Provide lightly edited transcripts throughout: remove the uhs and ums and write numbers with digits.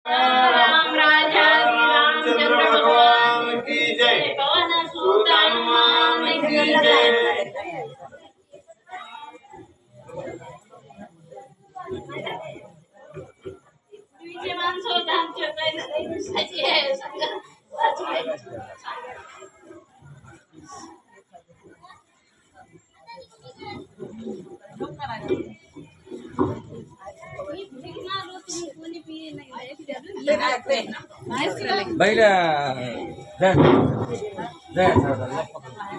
राम राजा रामचंद्र भगवान की जय। पवन सुत हनुमान की जय। विजयमान सोदान चोकाई सच्ची है संग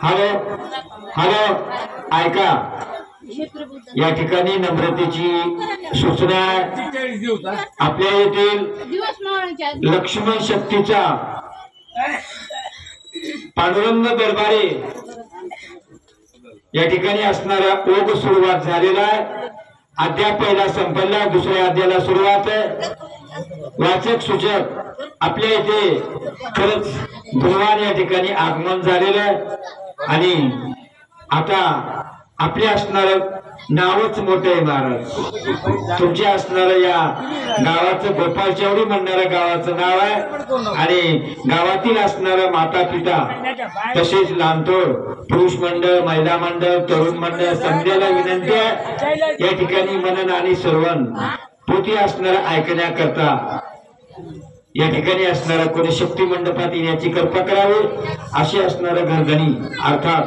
हॅलो हॅलो ऐका या ठिकाणी नम्रतेची सूचना आपल्या येथील लक्ष्मण शक्तीचा पांडुरंग दरबारी या ठिकाणी असणारा ओघ सुरुवात झालेला आहे। अध्याय पहिला संपला, दुसऱ्या अध्यायाला सुरुवात आहे। वाचक सूचक आपल्या इथे खरंच भगवान या ठिकाणी आगमन झालेलं आहे आणि आता आपले असणारं नावच मोठं आहे महाराज। तुमचे असणारं या गावाचं गोपाल चौरी म्हणणारं गावाचं नाव आहे आणि गावातील असणारं माता पिता तसेच लांबतोड पुरुष मंडळ, महिला मंडळ, तरुण मंडळ समजायला विनंती आहे या ठिकाणी मनन आणि श्रवण पोथी असणारं ऐकण्याकरता या ठिकाणी असणारा कोणी शक्ती मंडपात येण्याची कृपा करावी अशी असणारं घरगणी अर्थात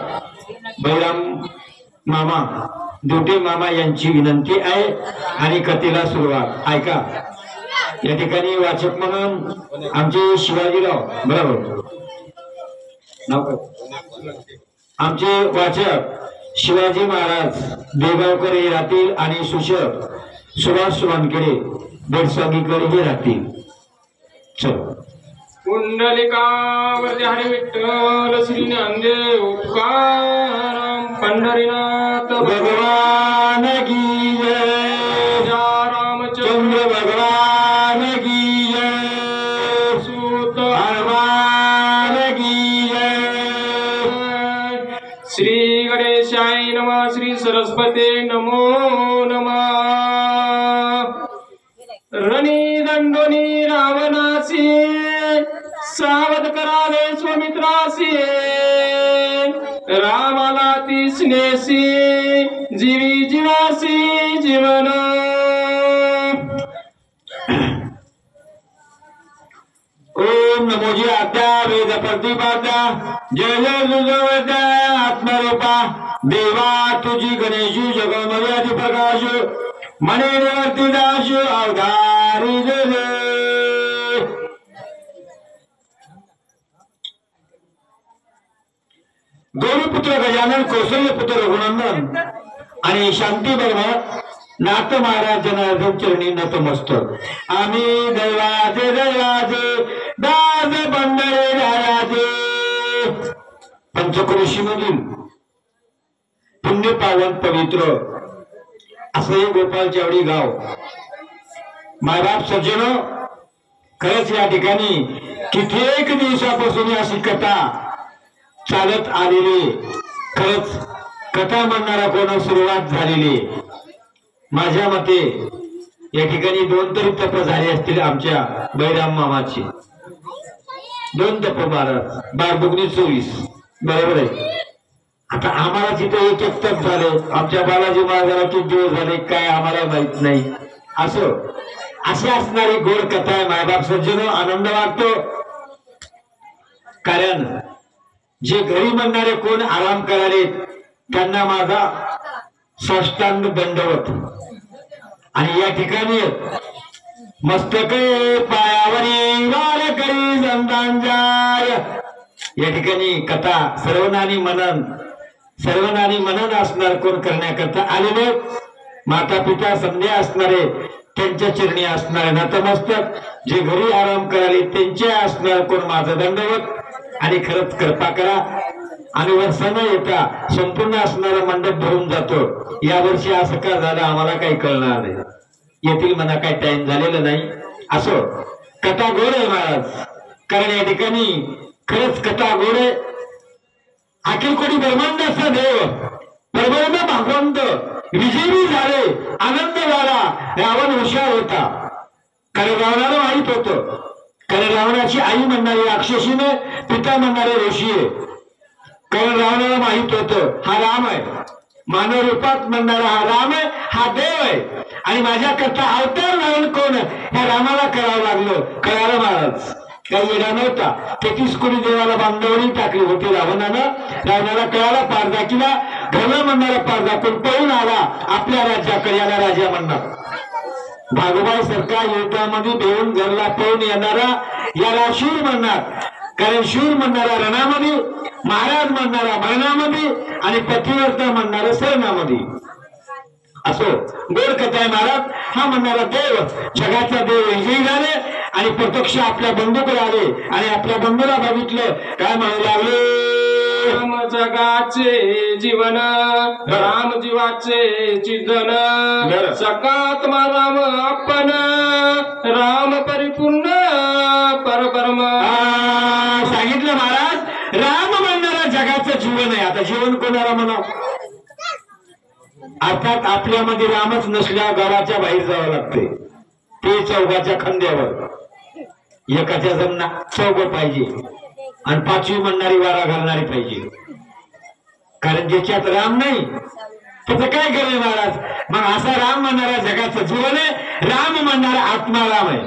बैराम मामा दोटे मामा यांची विनंती आहे आणि कथेला सुरुवात ऐका। या ठिकाणी वाचक म्हणून आमचे शिवाजीराव बरोबर आमचे वाचक शिवाजी महाराज देगावकर हे राहतील आणि सुशक सुभाष वानखेडे बेडसांगीकर हे राहतील। चलो कुंडलिकावरती हरी विठ्ठल श्री ज्ञानदेव तुकाराम पंढरीनाथ भगवान की जय। रामचंद्र भगवान की जय। सूत हनुमान की जय। श्री गणेशाय नमः। श्री सरस्वते नमो नमः। रणी दंडोनी रावणासी सावध करावे स्वमित्रासी रामाला ती स्नेसी जीवी जीवासी जीवन। ओम नमोजी आद्या वेद प्रतिपाद्या जय जय जुजवद्या आत्मरूपा देवा तुझी गणेशू जगमर्यादी प्रकाश मने निवर्ती दाश अवधारी जय। गौरीपुत्र गजानन, कौशल्य पुत्र रघुनंदन आणि शांती बरोबर नाथ महाराज जनार्दन चरणी नतमस्तक। आम्ही दैवाचे दास बंडरे रायाचे पंचक्रोशी मधील पुण्य पावन पवित्र असं हे गोपाल चावडी गाव। मायबाप सज्जनो खरंच या ठिकाणी कित्येक दिवसापासून अशी कथा चालत आलेली खरंच कथा म्हणणारा कोण सुरुवात झालेली। माझ्या मते या ठिकाणी 2 तरी तप झाले असतील आमच्या बैराम मामाची। 2 तप महाराज 12-24 बरोबर आहे। आता आम्हाला तिथे एक तप झाले, आमच्या बालाजी महाराजाला किती दिवस झाले काय आम्हाला माहित नाही। असं अशी असणारी गोड कथा आहे मायबाप सज्जनो। आनंद वाटतो कारण जे घरी म्हणणारे कोण आराम कराले त्यांना माझा साष्टांग दंडवत। आणि या ठिकाणी मस्तके पायावरी वार करी संतांजाय या ठिकाणी कथा सर्वनानी मनन असणार कोण करण्याकरता आलेले माता पिता संध्या असणारे त्यांच्या चरणी असणारे नतमस्तक, जे घरी आराम कराले त्यांचे असणार कोण माझं दंडवत। आणि खरंच कृपा करा आणि वर्षांना येता संपूर्ण असणारा मंडप भरून जातो। या वर्षी असं का झालं आम्हाला काही कळणार नाही, येथील मना काही टाइम झालेला नाही। असो कथा गोड आहे महाराज, कारण या ठिकाणी खरंच कथा गोड आहे। अखिल कोटी ब्रह्मांडाचा देव परब्रह्म भगवंत विजयी झाले, आनंद झाला, रावण हुशार होता। कारण रावणाला माहित होतं, कारण रावणाची आई म्हणणारी राक्षसीने, पिता म्हणणारे ऋषी आहे. कारण रावणाला माहित होतं हा राम आहे, मानव रूपात म्हणणारा हा राम आहे, हा देव आहे. आणि माझ्याकरता अवतार धारण कोण ह्या रामाला करावं लागलं. कळालं महाराज, काही वेळा नव्हता. 33 कोटी देवाला बांधवणी टाकली होती रावणानं. रावणाला कळाला, पार दाखिला, घरला म्हणणारा पार दाखवून पळून आला आपल्या राज्याकडे. याला राजा म्हणणार. भागोबाई सरकार युद्धामध्ये देऊन घरला पळून येणारा याला शूर म्हणणार. कारण शूर म्हणणारा रणामध्ये, महाराज म्हणणारा मरणामध्ये आणि पतिव्रता म्हणणारा सरणामध्ये. असो गोड कथा आहे महाराज. हा म्हणणारा देव, जगाचा देव विजयी झाले आणि प्रत्यक्ष आपल्या बंधूकडे आले आणि आपल्या बंधूला बघितलं. काय म्हणू लागले, राम जगाचे जीवन, राम जीवाचे चिंतन, सकात्मा राम आपण, राम परिपूर्ण परब्रह्म. सांगितलं महाराज. राम म्हणणारा जगाचं जीवन आहे. आता जीवन कोणाला म्हणा, अर्थात आपल्यामध्ये रामच नसल्या गावाच्या बाहेर जावं लागते. ते चौघाच्या खांद्यावर एकाच्या जमना चौघ पाहिजे आणि 5वी म्हणणारी वारा घालणारी पाहिजे. कारण ज्याच्यात राम नाही त्याचं काय करेल महाराज. मग असा राम म्हणणारा जगाचं जीवन आहे, राम म्हणणारा आत्मा राम आहे.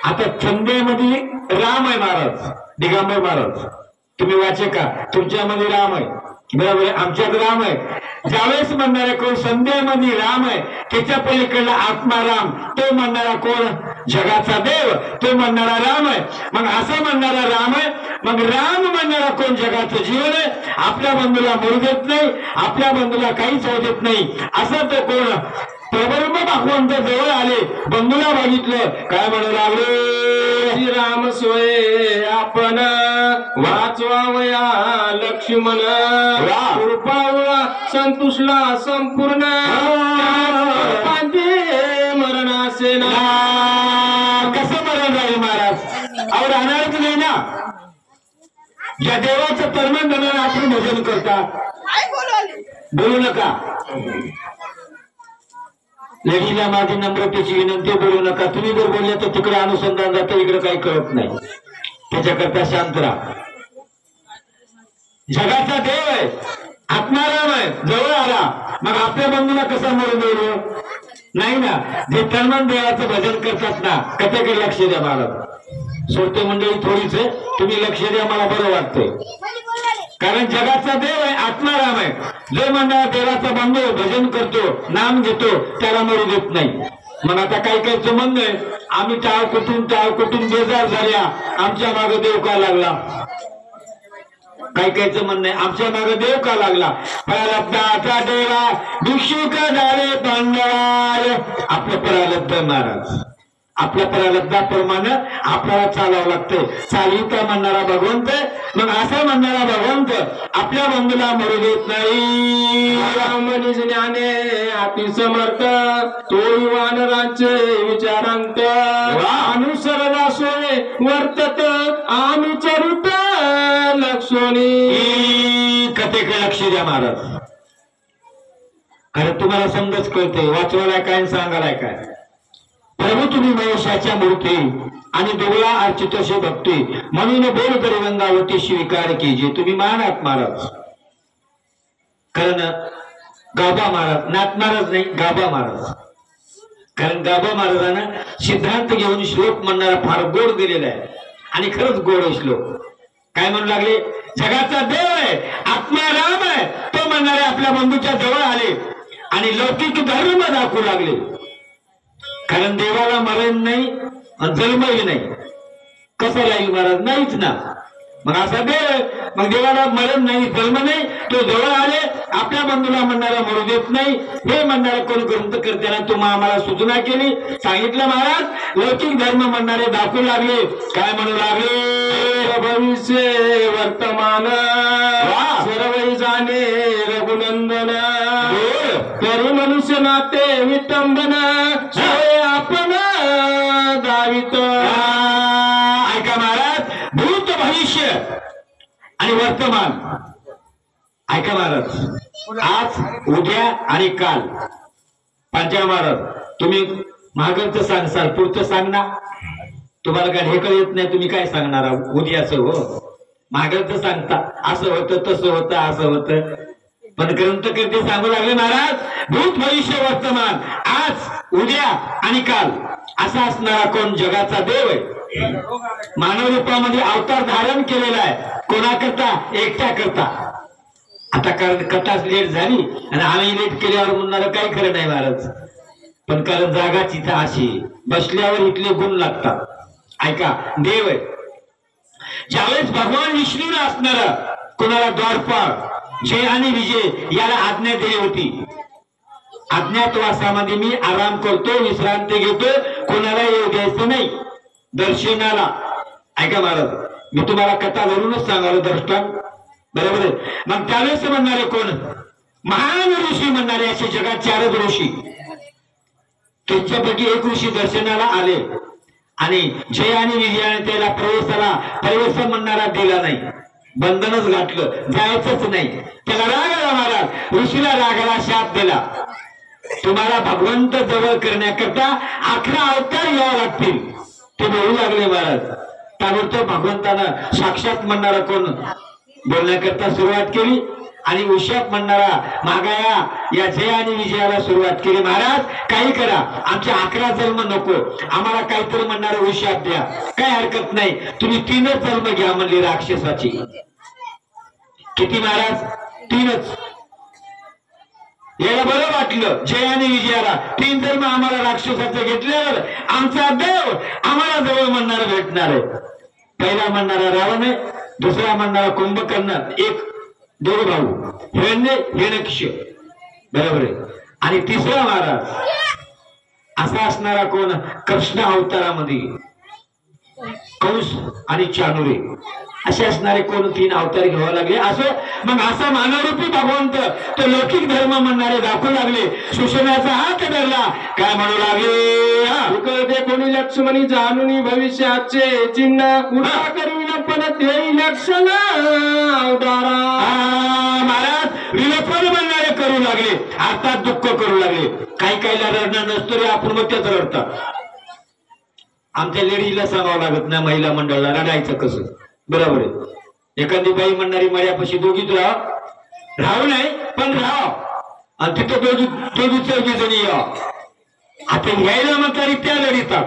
आता संध्यामध्ये राम आहे महाराज, दिगंबर महाराज. तुम्ही वाचे का, तुमच्यामध्ये राम आहे बरोबर आहे, आमच्यात राम आहे. ज्यावेळेस म्हणणारा कोण संध्यामध्ये राम आहे, त्याच्या पलीकडला आत्मा राम, तो म्हणणारा कोण, जगाचा देव, तो म्हणणारा राम आहे. मग असं म्हणणारा राम आहे. मग राम म्हणणारा कोण, जगाचं जीवन आहे. आपल्या बंधूला मरू देत नाही, आपल्या बंधूला काहीच होऊ देत नाही. असं तो कोण, परब्रह्म भगवंत जवळ आले, बंधूला बघितलं. काय म्हणू लागले, राम सोय आपण, वाचवावया लक्ष्मण, कृपावया संतुष्ला संपूर्ण, मरणासे ना. कसं मरण राहील महाराज, अहो राहणारच नाही ना. ज्या देवाचं परमान देणारं आपण भजन करता, बोलू नका. लेडीला माझी नम्रतेची विनंती, बोलू नका. तुम्ही जर बोलले तर तिकडे अनुसंधान जातं, इकडे काही कळत नाही. त्याच्याकरता शांत राहा. जगाचा देव आहे, आत्माराम आहे, जवळ आला. मग आपल्या बंधूला कसा मरून देऊ, नाही ना. जे तन्मन देवाचं भजन करतात ना, कथेकडे लक्ष द्या महाराज. सोडते मंडळी थोडीच आहे, तुम्ही लक्ष द्या, मला बरं वाटतंय. कारण जगाचा देव आहे, आत्माराम आहे. जो म्हणणारा देवाचा बंधू भजन करतो, नाम घेतो, त्याला मरू देत नाही. मग आता काही काहीच म्हणणं आहे, आम्ही टाळ कुठून बेजार झाल्या, आमच्या मागे देव का लागला. काही काहीच म्हणणं आहे, आमच्या मागे देव का लागला. प्रारब्धाचा देवा भिक्षुक झाले पांडवाय. आपलं प्रारब्ध महाराज, आपल्या प्रारब्धाप्रमाणे आपल्याला चालावं लागतंय. चालिता म्हणणारा भगवंत, मग असा म्हणणारा भगवंत आपल्या बंधूला मरू देत नाही. रामनी ज्ञाने अति समर्थ, तोही वानरांचे विचारांत, अनुसरला सोय वर्तत अनुचरित लक्षणी. कथेकडे लक्ष द्या महाराज, कारण तुम्हाला समजच कळते. वाचवायला काय, सांगायला काय. प्रभू तुम्ही महेशाच्या मूर्ती आणि दुबळा अर्चितोषे भक्ती, म्हणून बोल तरी गंगावती स्वीकार कीजिए. तुम्ही मानात महाराज. कारण गाभा महाराज, नाथ महाराज नाही, गाभा महाराज. कारण गाभा महाराजांना सिद्धांत घेऊन श्लोक म्हणणारा फार गोड दिलेला आहे आणि खरंच गोड आहे श्लोक. काय म्हणू लागले, जगाचा देव आहे, आत्मा राम आहे, तो म्हणणारे आपल्या बंधूच्या जवळ आले आणि लौकिक धर्म दाखवू लागले. कारण देवाला मरण नाही आणि जन्मही नाही. कसं राहील महाराज, नाहीच ना. मग असा देव, मग देवाला मरण नाही, जन्म नाही, तो जवळ आले, आपल्या बंधूला म्हणणारा मरू देत नाही. हे म्हणणारा कोण ग्रंथ करताना तुम्हा आम्हाला सूचना केली, सांगितलं महाराज. लौकिक धर्म म्हणणारे दाखवू लागले. काय म्हणू लागले, भविष्य वर्तमान सर्व जाणे रघुनंदन, तरी मनुष्य नाते विटंबन, आपण दावित. ऐका महाराज, भूत भविष्य आणि वर्तमान. ऐका महाराज, आज उद्या आणि काल. पंचाळ महाराज, तुम्ही मागचं सांगसाल पुढचं सांग ना. तुम्हाला काय ढेकळ येत नाही, तुम्ही काय सांगणार उद्याचं? हो, मागचं सांगता असं होतं तसं होतं असं होतं. पण ग्रंथकर्ते सांगू लागले महाराज भूत भविष्य वर्तमान आज उद्या आणि काल असा असणारा कोण जगाचा देव आहे. मानव रूपामध्ये अवतार धारण केलेला आहे. कोणाकरता? एकट्या करता. आता कारण कथाच लेट झाली आणि आम्ही लेट केल्यावर म्हणणार काही खरं नाही महाराज. पण कारण जागाच इथं अशी बसल्यावर इथले गुण लागतात. ऐका, देव आहे. ज्यावेळेस भगवान विष्णूने असणारा कोणाला द्वारपाळ जय आणि विजय याला आज्ञा दिली होती. अज्ञातवासामध्ये मी आराम करतो, विश्रांती घेतो, कोणाला येऊ द्यायचं नाही दर्शनाला. ऐका महाराज, मी तुम्हाला कथा धरूनच सांगालो दृष्टांत, बरोबर आहे. मग त्यावेळेस म्हणणारे कोण? महान ऋषी म्हणणारे असे जगात 4 ऋषी. त्यांच्यापैकी एक ऋषी दर्शनाला आले आणि जय आणि विजयाने त्याला प्रवेश म्हणणारा दिला नाही. बंधनच घातलं, जायचंच नाही. त्याला राग आला महाराज. ऋषीला रागाला शाप दिला, तुम्हाला भगवंत जवळ करण्याकरता 11 अवतार यावं लागतील. ते बोलू लागले महाराज. त्यानंतर भगवंतानं साक्षात म्हणणारा कोण बोलण्याकरता सुरुवात केली आणि उशाप म्हणणारा मागाया या जय आणि विजयाला सुरुवात केली. महाराज काही करा, आमचे 11 जन्म नको, आम्हाला काहीतरी म्हणणारा उशाप द्या. काय हरकत नाही, तुम्ही 3च जन्म घ्या म्हणली राक्षसाची. किती महाराज? 3च. याला बरं वाटलं जय आणि विजयाला. 3 जन्म आम्हाला राक्षसाचं घेतल्यावर आमचा देव आम्हाला जवळ म्हणणारा भेटणार आहे. पहिला म्हणणारा रावण आहे, दुसरा म्हणणारा कुंभकर्ण, एक 2 भाऊ हिरण्य हिरण्यक्ष, बरोबर आहे. आणि तिसरा महाराज असा असणारा कोण? कृष्ण अवतारामध्ये कंस आणि चाणुरे असे असणारे कोण 3 अवतार घ्यावे लागले. असो मग असा मानवरूपी भगवंत तो लौकिक धर्म म्हणणारे दाखवू लागले. सुशेनाचा हात धरला, काय म्हणू लागले? कळते कोणी लक्ष्मणी जाणून भविष्याचे चिन्ह पुन्हा करून पण ते लक्षण अवतारा. महाराज विलोपन म्हणणारे करू लागले, अर्थात दुःख करू लागले. काही काहीला रडणं नसतो रे, आपण मग त्याच रडतात. आमच्या लेडीजला सांगावं लागत नाही महिला मंडळाला रडायचं कसं, बरोबर आहे. एखादी बाई म्हणणारी मळ्यापाशी दोघीच राहू नाही पण राहा, आणि तिथं दोघी 4 जणी या. आता घ्यायला म्हणणारी त्या लढीतात,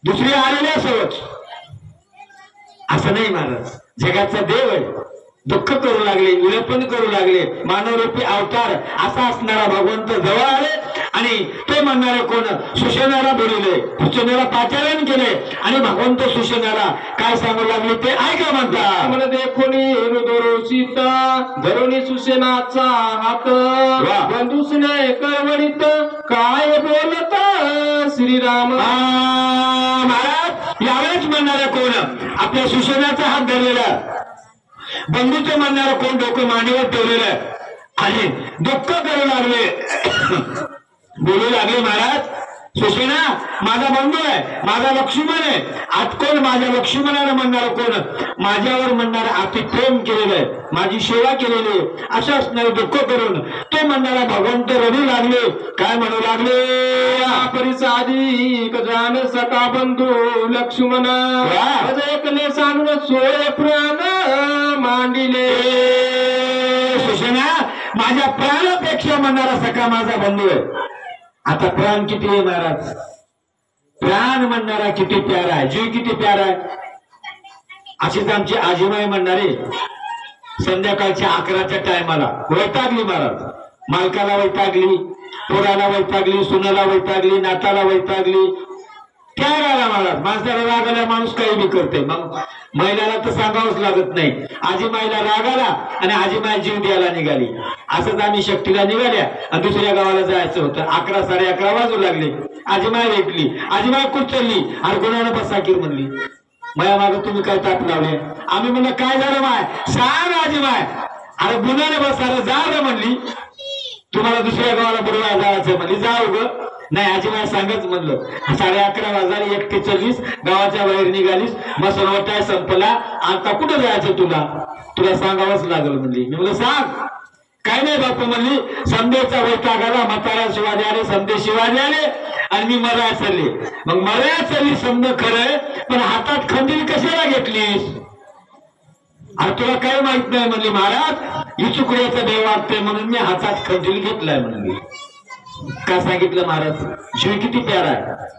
दुसरी आलेल्या सहज. असं नाही महाराज, जगाचा देव आहे. दुःख करू लागले, विलोपन करू लागले. मानवरूपी अवतार असा असणारा भगवंत जवळ आले आणि ते म्हणणारे कोण? सुशेनाला बोलले, सुशेनाला पाचारण केले आणि भगवंत सुशेनाला काय सांगू लागले ते ऐका म्हणतात. मला देखोनी सीता धरुणी सुशेनाचा हात बंधुसने करवणीत काय बोलत श्रीराम. महाराज यावेळेस म्हणणारा कोण? आपल्या सुशेनाचा हात धरलेला, बंधूचं म्हणणारा कोण डोकं मांडीवर ठेवलेलं आणि दुःख करू लागले, बोलू लागले. महाराज सुशेना माझा बंधू आहे, माझा लक्ष्मण आहे. आज कोण? माझ्या लक्ष्मणाला म्हणणारा कोण? माझ्यावर म्हणणारा अति प्रेम केलेलं आहे, माझी सेवा केलेली आहे. असं असणारे दुःख करून तो म्हणणारा भगवंत रडू लागले. काय म्हणू लागले? परिसादी जाण सका बंधू लक्ष्मण ऐकले सांगून सोय प्राण मांडिले. सुशेना माझ्या प्राणापेक्षा म्हणणारा सखा माझा बंधू आहे. आता प्राण किती आहे महाराज? प्राण म्हणणारा किती प्यारा आहे, जीव किती प्यारा आहे. अशीच आमची आजीबाई म्हणणारे संध्याकाळच्या 11च्या टायमाला वैतागली महाराज. मालकाला वैतागली, पोराला वैतागली, सुनाला वैतागली, नाताला वैतागली. काय राहिला महाराज? माणसाला राग आला माणूस काही बी करते. मग महिलाला तर सांगावंच लागत नाही. आजीमाईला राग आला आणि आजीमाई जीव द्यायला निघाली. असंच आम्ही शक्तीला निघाल्या आणि दुसऱ्या गावाला जायचं होतं. 11 11:30 वाजू लागले. आजीमाई भेटली. आजीमाई कुठं चालली? अरे गुणानं बसा की म्हणली. माया माग तुम्ही काय ताप लावले? आम्ही म्हणलं काय झालं माय? सांग आजीमाई. अरे गुणाने बसा जा रे म्हणली. तुम्हाला दुसऱ्या गावाला बरोबर जायचं म्हणली. जाऊ ग. नाही आजीबाई सांगच म्हणलं. 11:30 वाजता 1:40 गावाच्या बाहेर निघालीस. मग सनवटाय संपला. आता कुठं जायचं तुला? तुला सांगावंच लागल म्हणली. मी म्हणलं सांग. काय नाही बापू म्हणली. संदेचा वैताग आला, म्हातारा शिवाजी आले, संदेश शिवाजी आले आणि मी मराया चालली. मग मराया चालली समजा खरंय, पण हातात खंजीर कशाला घेतलीस? अरे तुला काय माहित नाही म्हणली. महाराज इचुकड्याचा देव वागतोय म्हणून मी हातात खंजीर घेतलाय म्हणली. का सांगितलं महाराज? जीव किती प्यारा आहे,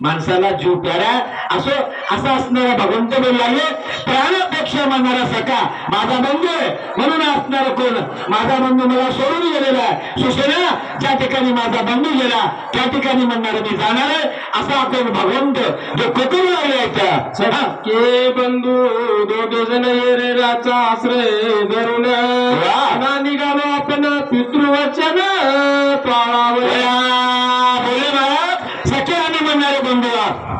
माणसाला जीव प्यारा असो असा असणारा भगवंत बोलू लागले. प्राणापेक्षा म्हणणारा सखा माझा बंधू आहे म्हणून असणारा कोण? माझा बंधू मला सोडून गेलेला आहे. सुशेना ज्या ठिकाणी माझा बंधू गेला त्या ठिकाणी म्हणणार मी जाणार आहे असा कोण भगवंत जो कोकण लागला. के बंधू दोघे जण येरेराचा आश्रय धरून निघालो आपण पितृवचन पाळावं. बोले महाराज सखे आम्ही म्हणणारे बंधू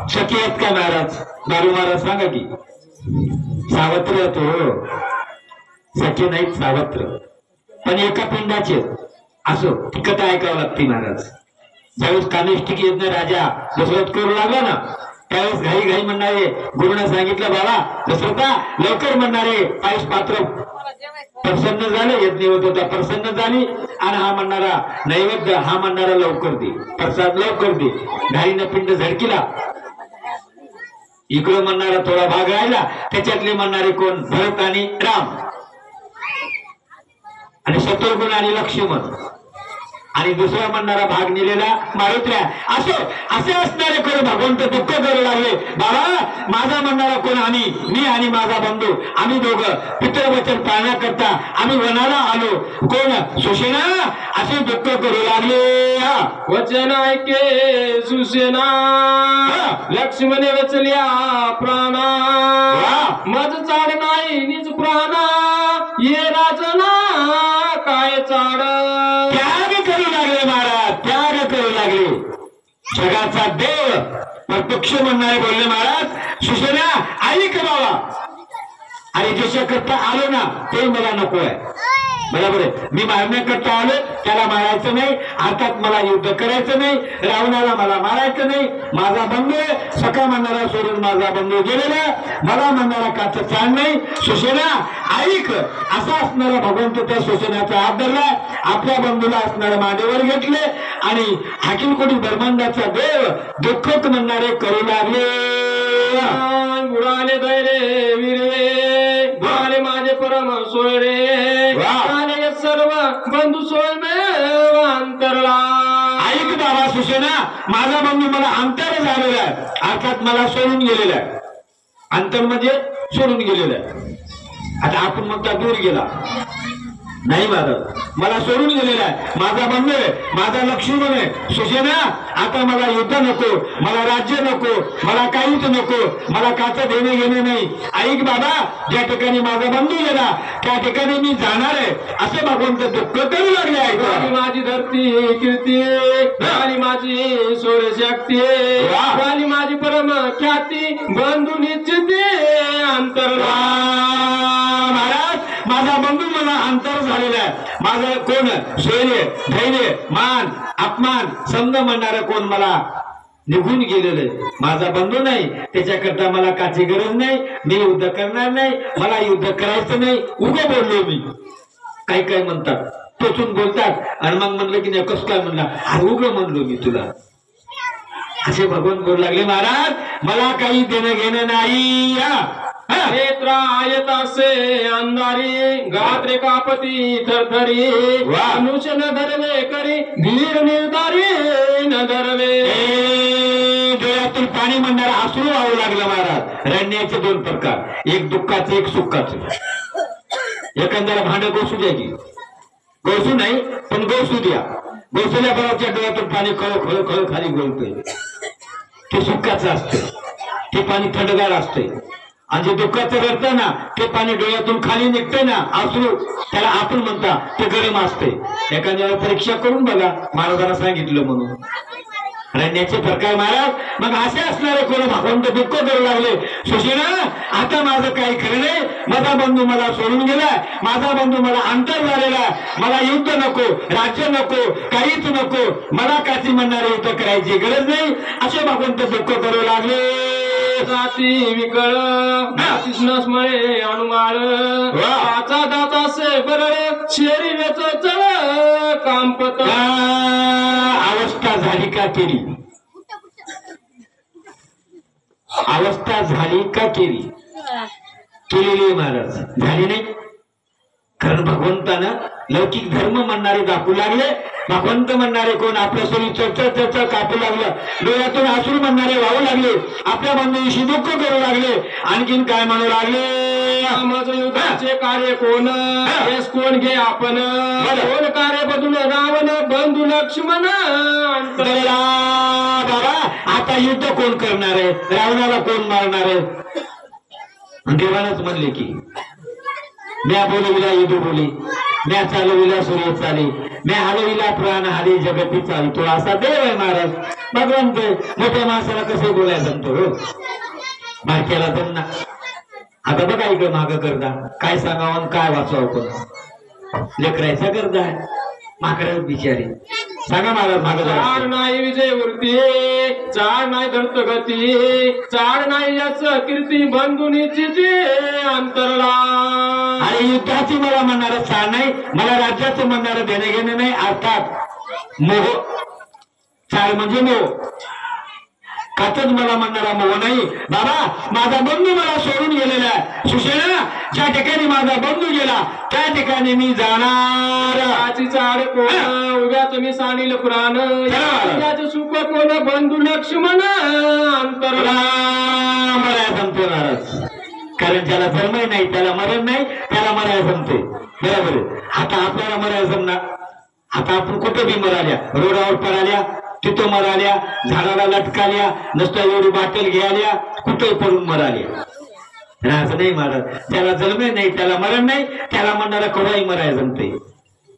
सखे आहेत का महाराज? दारू महाराज सांगा की. सावत्र तो सखे नाहीत सावत्र, पण एका पिंडाचे असो. ती कथा ऐकावं लागते महाराज. ज्यावेळेस कानिष्ठिक यज्ञ राजा दशरथ करू लागला ना त्यावेळेस घाई घाई म्हणणारे गुरुने सांगितलं बाबा दशरथा लवकर म्हणणारे पायस पात्र प्रसन्न झाले. यज्ञ होत होता प्रसन्न झाली आणि हा म्हणणारा नैवेद्य हा म्हणणारा लवकर दे, प्रसाद लवकर दे. घाईनं पिंड झडकीला. इकडं म्हणणारा थोडा भाग राहिला त्याच्यातले म्हणणारे कोण? भरत आणि राम आणि शत्रुघ्न आणि लक्ष्मण आणि दुसरा म्हणणारा भाग नेलेला मारुत्र्या. असो असे असणारे कोण भगवंत दुःख करू लागले. बाबा माझा म्हणणारा कोण? आम्ही मी आणि माझा बंधू आम्ही दोघं पितृवचन पाळण्याकरता आम्ही वनाला आलो. कोण? सुशेना असे दुःख करू लागले. वचन ऐके सुसेना लक्ष्मणे वचल्या प्राणा मज चाड नाही निज प्राणा ये राजना काय चाड. त्याग करू लागले महाराज, त्याग करू लागले. जगाचा देव प्रत्यक्ष म्हणणारे बोलले महाराज सुशेना ऐक बाबा. अरे ज्याच्याकरता आलो ना ते मला नको आहे. बरोबर आहे. मी मारण्याकरता आलो त्याला मारायचं नाही. अर्थात मला युद्ध करायचं नाही. रावणाला मला मारायचं नाही. माझा बंधू सखा म्हणणारा सोडून माझा बंधू गेलेला मला म्हणणारा काच चाल नाही. सुशेना ऐक असा असणारा भगवंत त्या सुशेनाचा हात धरला. आपल्या बंधूला असणारे मांडीवर घेतले आणि हाकिलकोटी ब्रह्मांडाचा देव दुःखक म्हणणारे करू लागले. बुडाले दैरे विरे बुडाले माझे परम सोयरे सर्व बंधू सोय अंतरला. ऐक बाबा सुशेना माझा बंधू मला अंतर झालेला आहे. अर्थात मला सोडून गेलेला आहे. अंतर म्हणजे सोडून गेलेला आहे. आता आपण म्हणता दूर गेला नाही महाराज, मला सोडून गेलेला आहे. माझा बंधू आहे, माझा लक्ष्मण आहे. सुशेना आता मला युद्ध नको, मला राज्य नको, मला काहीच नको, मला काचं देणे घेणे नाही. ऐक बाबा ज्या ठिकाणी माझा बंधू गेला त्या ठिकाणी मी जाणार आहे असे भगवंत दुःख करू लागले आहे. माझी धरती कीर्ती आणि माझी सोय शक्ती आणि माझी परम ख्याती बंधू निश्चिती अंतरला. महाराज माझा बंधू मला अंतर झालेला आहे. माझं कोण? शौर्य धैर्य मान अपमान समज म्हणणारं कोण मला निघून गेलेलं आहे. माझा बंधू नाही त्याच्याकरता मला काची गरज नाही. मी युद्ध करणार नाही. मला युद्ध करायचं नाही. उगं बोललो मी. काही काय म्हणतात टोचून बोलतात आणि मग म्हणलं की नाही कसं काय म्हणला उगं म्हणलो मी तुला. असे भगवान बोलू लागले महाराज मला काही देणं घेणं नाही. नेत्र आयत असे अंधारी गात्रे कापती थरथरी अनुष न धरवे करी धीर निर्धारी न धरवे. डोळ्यातून पाणी म्हणणारा अश्रू वाहू लागलं महाराज. रडण्याचे दोन प्रकार, एक दुःखाचे एक सुखाचे. एखाद्याला भांड गोसू द्या की गोसू नाही पण गोसू द्या. गोसुल्या बरोबरच्या डोळ्यातून पाणी खळ खळ खळ खाली गळतंय ते सुखाचं असतं. ते पाणी थंडगार असते. आणि जे दुःखाचं रडतं ना ते पाणी डोळ्यातून खाली निघते ना अश्रू त्याला आपण म्हणता ते गरम असते. एखाद्याला परीक्षा करून बघा महाराजांना सांगितलं म्हणून. रडण्याचे प्रकार महाराज. मग असे असणारे कोण भगवंत दुःख करू लागले. सुशेना आता माझं काही खरं नाही. माझा बंधू मला सोडून गेलाय. माझा बंधू मला अंतर झालेला. मला युद्ध नको, राज्य नको, काहीच नको. मला काची म्हणणारे युद्ध करायची गरज नाही असे भगवंत दुःख करू लागले. जाती विकळ स्मळे अनुमाळ वाचा दाता से बरळे शरीराचं चळ कांपत. अवस्था झाली का केली अवस्था झाली का केली? केलेली आहे महाराज, झाली नाही. कारण भगवंतानं लौकिक धर्म म्हणणारे दाखवू लागले. भगवंत म्हणणारे कोण? आपल्या शरीर चर्चा कापू लागलं, डोळ्यातून आसूर म्हणणारे वाहू लागले, आपल्या बंधूंशी दुःख करू लागले, आणखीन काय म्हणू लागले? माझं युद्धाचे कार्य कोण? हेच कोण घे आपण? कोण कार्य बदलून रावण बंधू लक्ष्मण? बाबा आता युद्ध कोण करणार आहे? रावणाला कोण मारणार आहे? देवानच म्हणले की म्या बोलविला युद्ध बोली, म्या चालविला सूर्य चाले, म्या हलविला प्राण हाले जगती चालतो. असा देव आहे महाराज. भगवंत मोठ्या माणसाला कसे बोलायला जमतो हो, बारक्याला जमना. आता बघा इकडे माग करता काय सांगावं काय वाचावं, पण लेकरायचा करता माकड बिचारी. सांगा महाराज माग चाड नाही विजय वृत्ती, चाड नाही धरत गती, चाड नाही याच कीर्ती बंधू निश्चिती अंतरला. अरे युद्धाची मला म्हणणारं चाड नाही, मला राज्याचं म्हणणारं देणे घेणे नाही. अर्थात मोह, चाड म्हणजे मोह. कातच मला म्हणणारा मोह नाही. बाबा माझा बंधू मला सोडून गेलेला आहे. सुशेना ज्या ठिकाणी माझा बंधू गेला त्या ठिकाणी मी जाणार. चाड कोण? उद्याच मी सांगील प्राण, उद्याच सुख कोण? बंधू लक्ष्मण अंतरला. मराय जमतो महाराज. कारण ज्याला जन्म नाही त्याला मरण नाही, त्याला मराय जमते. बरोबर. आता आपल्याला मराय जमणार. आता आपण कुठं बी मराल्या, रोडावर पडाल्या, तिथं मराल्या, झाडाला लटकाल्या, नसता एवढी बाटल घ्याल्या, कुठे पडून मराल्या. असं नाही महाराज. त्याला जन्म नाही त्याला मरण नाही, त्याला म्हणणारा कोणाही मराय जमते.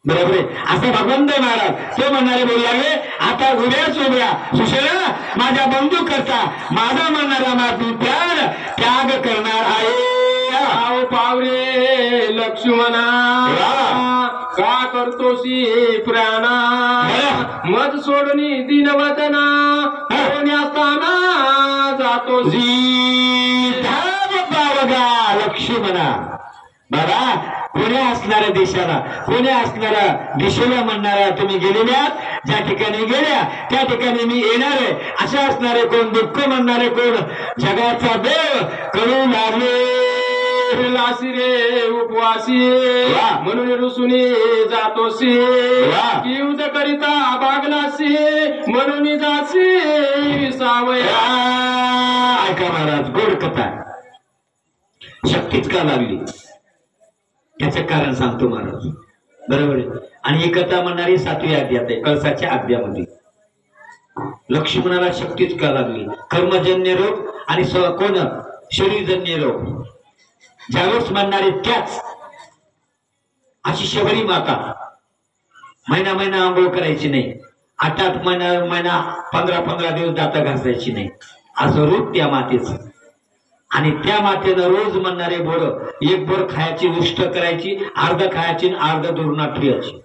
बरोबर आहे. असं भगवंत महाराज ते म्हणणारे बोलू लागले. आता उभ्या सुशेला माझ्या बंधू करता माझा म्हणणारा माझी प्राण त्याग करणार आहे. पावरे लक्ष्मणा का करतोसी प्राणा, मज सोडणी दिनवदना असताना जातोसी. लक्ष्मणा बाबा कोण्या असणाऱ्या देशाला, कोण्या असणाऱ्या दिशेला म्हणणारा तुम्ही गेलेल्या, ज्या ठिकाणी गेल्या त्या ठिकाणी मी येणार आहे. अशा असणारे कोण? दुःख म्हणणारे कोण? जगाचा देव करू लागले. रे उपवासी म्हणून रुसून जातोसी, युद्ध करिता बागलासी म्हणून जासी सावया. ऐका महाराज, गोड कथा. शक्तीच का लागली याचं कारण सांगतो महाराज. बरोबर आहे. आणि ही कथा म्हणणारी 7वी अध्यायात आहे, कळसाच्या अध्यायामध्ये. लक्ष्मणाला शक्तीच का लागली? कर्मजन्य रोग आणि कोण? शरीरजन्य रोग. ज्यावेळेस म्हणणारे त्याच अशी शबरी माता महिना महिना आंघोळ करायची नाही, 8 महिना 15 दिवस दाता घासायची नाही, असं रूप त्या मातेचं. आणि त्या मातेनं रोज म्हणणारे बोर, एक बोर खायची उष्ट करायची, अर्ध खायची, अर्ध दुर्नात ठेवायची.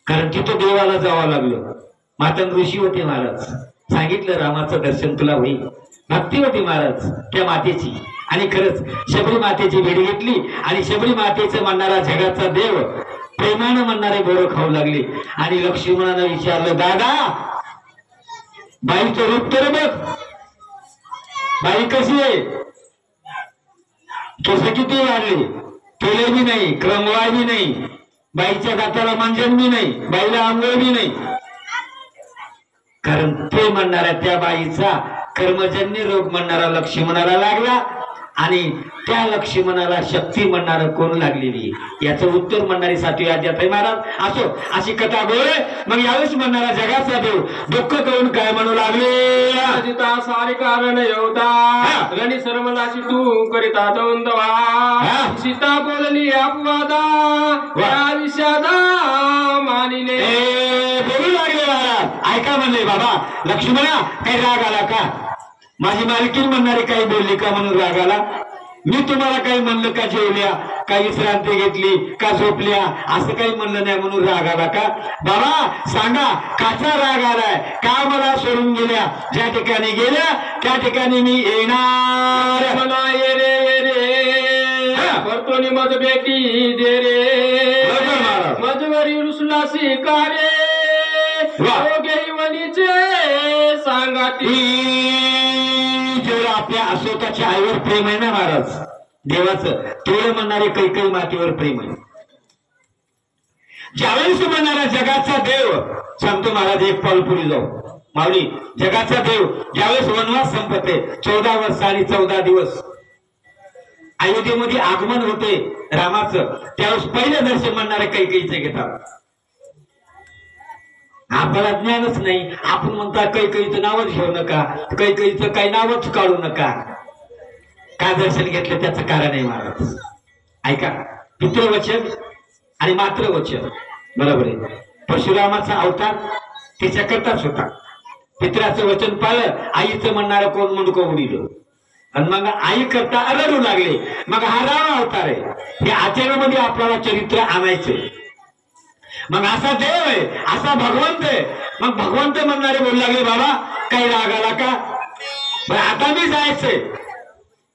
कारण तिथं देवाला जावं लागलं. मातंग ऋषी होते महाराज. सांगितलं रामाचं दर्शन तुला होईल. भक्ती होती महाराज त्या मातेची. आणि खरंच शबरी मातेची भेट घेतली आणि शबरी मातेचं म्हणणारा जगाचा देव प्रेमानं म्हणणारे बोरं खाऊ लागले. आणि लक्ष्मणानं विचारलं, दादा बाईचं रूप तर बघ, बाई कशी आहे? केस किती वाढले, केले बी नाही, क्रमवाय बी नाही, बाईच्या दाताला मंजन बी नाही, बाईला आंघोळ बी नाही. कारण ते म्हणणाऱ्या त्या बाईचा कर्मजन्य रोग म्हणणारा लक्ष्मणाला लागला. आणि त्या लक्ष्मणाला शक्ती म्हणणार कोण लागलेली, याचं उत्तर म्हणणारी 7वी अध्याय आहे महाराज. असो अशी कथा गोळ. मग यावेळेस म्हणणारा जगाचा देव दुःख करून काय म्हणू लागले? सारे कारण योदा रणी सरमलाची तू करिता दोंदवा, सीता बोलली अपवादा विषादा मानिले. बोलू लागले महाराज. ऐका म्हणले, बाबा लक्ष्मणा काही राग आला का? माझी मालकीन म्हणणारी काही बोलली का म्हणून राग आला? मी तुम्हाला काही म्हणलं का? जेवल्या का, विश्रांती घेतली का, झोपल्या, असं काही म्हणलं नाही म्हणून राग आला का? बाबा सांगा काचा राग आलाय का? मला सोडून गेल्या, ज्या ठिकाणी गेल्या त्या ठिकाणी मी येणार. मला ये रे ये रे करतो नि मज बेटी दे रे, मजवरी रुसलासी कारे सांगाती. आपल्या स्वतःच्या आईवर प्रेम आहे ना महाराज देवाचं, तेवढं म्हणणारे कैकई मातेवर प्रेम आहे. ज्यावेळेस म्हणणारा जगाचा देव, सांगतो महाराज एक पाऊल पुढे जाऊ माऊली, जगाचा देव ज्यावेळेस वनवास संपते 14 वर्ष आणि 14 दिवस अयोध्येमध्ये आगमन होते रामाचं, त्यावेळेस पहिलं दर्शन म्हणणारे कैकईचे घेतात. आपल्याला ज्ञानच नाही, आपण म्हणता कैकईचं नावच घेऊ नका, कैकईचं काही नावच काढू नका. का दर्शन घेतलं त्याचं कारण आहे महाराज. ऐका, पितृवचन आणि मातृवचन बरोबर आहे. परशुरामाचा अवतार त्याच्याकरताच होता. पित्राचं वचन पाळलं, आईचं म्हणणारं कोण मुंडकं उडीलं आणि मग आई करता रडू लागले. मग हा राम अवतार आहे, हे आचरणामध्ये आपल्याला चरित्र आणायचंय. मग असा देव आहे, असा भगवंत आहे. मग भगवंत म्हणणारे बोलू लागले, बाबा काही राग आला का? आता मी जायचंय,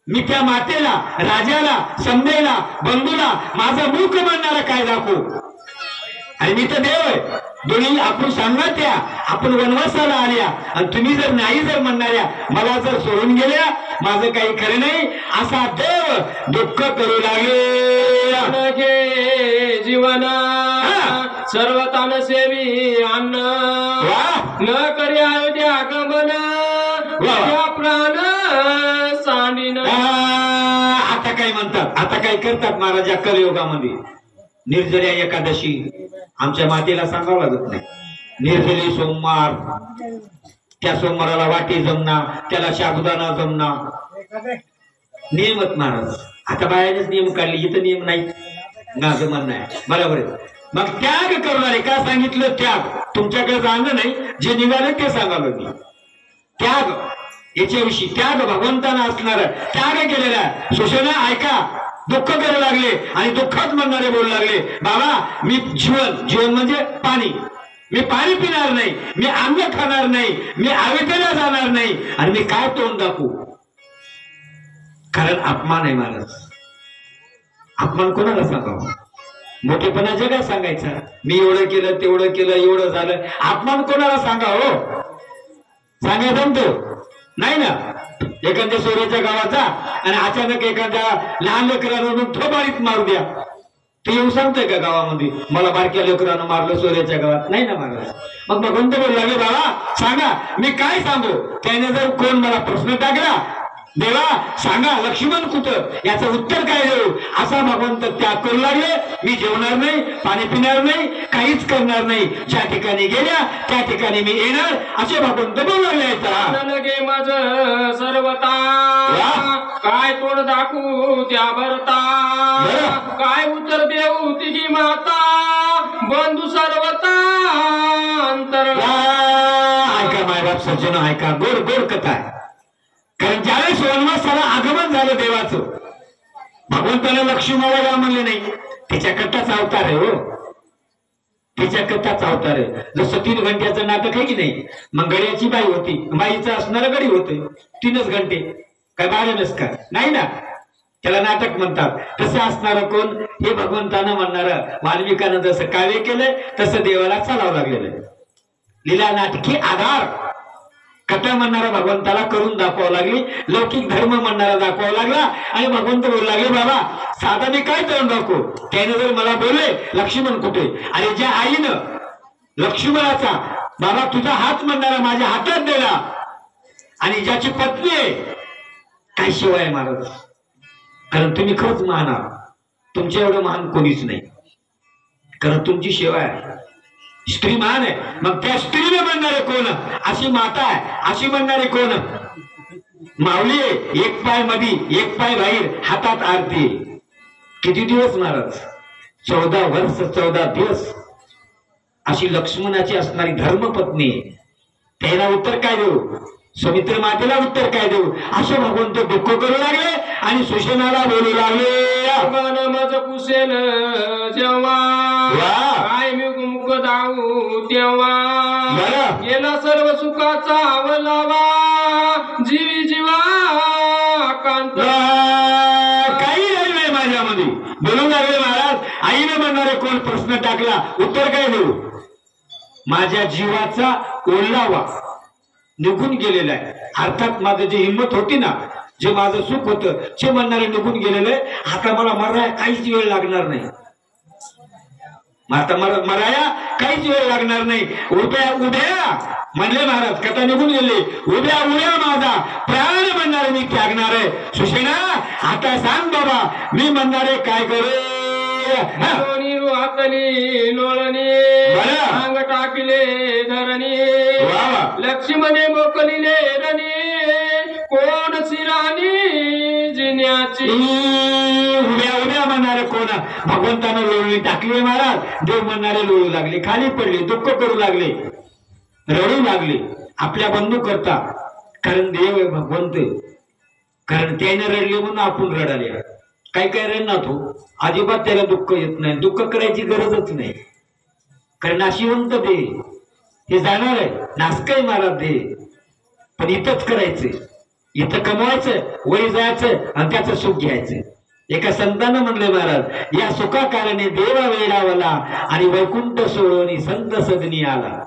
मी त्या मातेला, राजाला, समजेला, बंधूला माझा मुख म्हणणारा काय दाखवू? आणि मी तर देव आहे. दोन्ही आपण सांगा त्या, आपण वनवासाला आल्या आणि तुम्ही जर नाही जर म्हणणाऱ्या, मला जर सोडून गेल्या, माझं काही खरं नाही. असा देव दुःख करू लागले. जीवन सर्वतान सेवी अन्न न करी अयोध्या गमन प्राण सांडीन. आता काय म्हणतात, आता काय करतात महाराज या कलियुगामध्ये? निर्जल्या एकादशी आमच्या मातेला सांगावं लागत नाही. निर्जली सोमवार, त्या सोमवाराला वाटी जमना, त्याला साबुदाणा जमना, नियमच महाराज. आता बायानेच नियम काढले, इथं नियम नाही, माझं म्हणणं आहे बरोबर आहे. मग त्याग करणारे का सांगितलं? त्याग तुमच्याकडे जाणं नाही, जे निघालं ते सांगावं मी. त्याग याच्याविषयी, त्याग भगवंताना असणार त्याग केलेला. सुशेना ऐका, दुःख करू लागले आणि दुःखात म्हणणारे बोलू लागले, बाबा मी जीवन म्हणजे पाणी, मी पाणी पिणार नाही, मी अन्न खाणार नाही, मी अयोध्येला जाणार नाही. आणि मी काय तोंड दाखवू? कारण अपमान आहे महाराज. अपमान कोणाला सांगावं? मोठेपणा जगात सांगायचा, मी एवढं केलं, तेवढं केलं, एवढं झालं. अपमान कोणाला सांगावं? सांगायचा तो नाही ना. एखाद्या सोऱ्याच्या गावाचा आणि अचानक एखाद्या लहान लेकरानं थोबाडीत मारू द्या, ते येऊ सांगतोय का गावामध्ये मला बारक्या लेकरानं मारलं सोऱ्याच्या गावात? नाही ना महाराज. मग भगवंत बोलू लागले, बाबा सांगा मी काय सांगू? त्याने जर कोण मला प्रश्न टाकला, देवा सांगा लक्ष्मण कुठं, याचं उत्तर काय देऊ? असा भगवंत त्याग करू लागले. मी जेवणार नाही, पाणी पिणार नाही, काहीच करणार नाही, ज्या ठिकाणी गेल्या त्या ठिकाणी मी येणार, असे भगवंत बोलू लागले. माझं सर्वता काय तोड दाखवू त्या भरता, काय उत्तर देऊ तिची माता, बंधू सर्वता अंतर. ऐका मायबाप सज्जन, ऐका, गोड गोड कथा आहे. कारण ज्यावेळेस वनवासाला आगमन झालं देवाचं, भगवंताला लक्ष्मणाला म्हणले नाही, त्याच्याकरताच अवतार आहे. हो, त्याच्याकरताच अवतार आहे. जसं 3 घंट्याचं नाटक आहे की नाही, मग गड्याची बाई होती, बाईचं असणारं गडी होते 3च घंटे, काय 12 नसका नाही ना, त्याला नाटक म्हणतात. तसं असणारं कोण? हे भगवंतानं म्हणणारं. वाल्मिकानं जसं काव्य केलंय तसं देवाला चालावं लागलेलं आहे. लीला नाटकी आधार कथा म्हणणारा भगवंताला करून दाखवावं लागली, लौकिक धर्म म्हणणारा दाखवावा लागला. आणि भगवंत बोलू लागले, बाबा साधा मी काय तोंड दाखवू? त्याने जर मला बोलले लक्ष्मण कुठे, आणि ज्या आईनं लक्ष्मणाचा बाबा तुझा हात म्हणणारा माझ्या हातात दिला, आणि ज्याची पत्नी आहे, काय शिवाय महाराज? कारण तुम्ही खरंच महान आहात, तुमच्या एवढं महान कोणीच नाही, कारण तुमची सेवा आहे. स्त्री महान आहे, मग त्या स्त्रीने म्हणणारे कोण? अशी माता आहे, अशी म्हणणारे कोण? माऊली आहे, एक पाय मधी एक पाय बाहेर, हातात आरती. किती दिवस महाराज? 14 वर्ष 14 दिवस अशी लक्ष्मणाची असणारी धर्मपत्नी. त्याला उत्तर काय देऊ? सुमित्र मातेला उत्तर काय देऊ? असे भगवंत दुःख करू लागले आणि सुशेनाला बोलू लागले, माझ कुशेल जेव्हा काय मी मुख दाऊ तेव्हा, गेला सर्व सुखाचा अवलावा, जीवी जीवा कांत. काही नाही माझ्यामध्ये. बोलू लागले महाराज, आईने म्हणणारे कोण प्रश्न टाकला, उत्तर काय देऊ? माझ्या जीवाचा ओलावा, निघून गेलेलं आहे. अर्थात माझं जी हिंमत होती ना, जे माझं सुख होतं, जे म्हणणारे निघून गेलेलं आहे. आता मला मराया काहीच वेळ लागणार नाही. आता मला मराया काहीच वेळ लागणार नाही. उभ्या उभ्या म्हणले महाराज, कथा निघून गेले. उभ्या उभ्या माझा प्राण म्हणणारे मी त्यागणार आहे. सुशेणा आता सांग बाबा, मी म्हणणारे काय करू? हातली लोळणी अंग टाकले धरणी लक्ष्मणे मोकलिले रणी कोण शिराणी जिन्याची. उभ्या उभ्या म्हणणारे कोण? भगवंतानं लोळणी टाकली महाराज. देव म्हणणारे लोळू लागले, खाली पडले, दुःख करू लागले, रडू लागले आपल्या बंधू करता. कारण देव आहे, भगवंत. कारण त्याने रडले म्हणून आपण रडाले. काही काय रडणार तो अजिबात त्याला दुःख येत नाही. दुःख करायची गरजच नाही. कारण नाशिवंत दे हे जाणार आहे. नासकय मला दे, पण इथंच करायचं, इथं कमवायचं, वरी जायचं आणि त्याचं सुख घ्यायचं. एका संतानं म्हणले महाराज, या सुखा कारणे देवा वेडावला आणि वैकुंठ सोडून संत सदनी आला.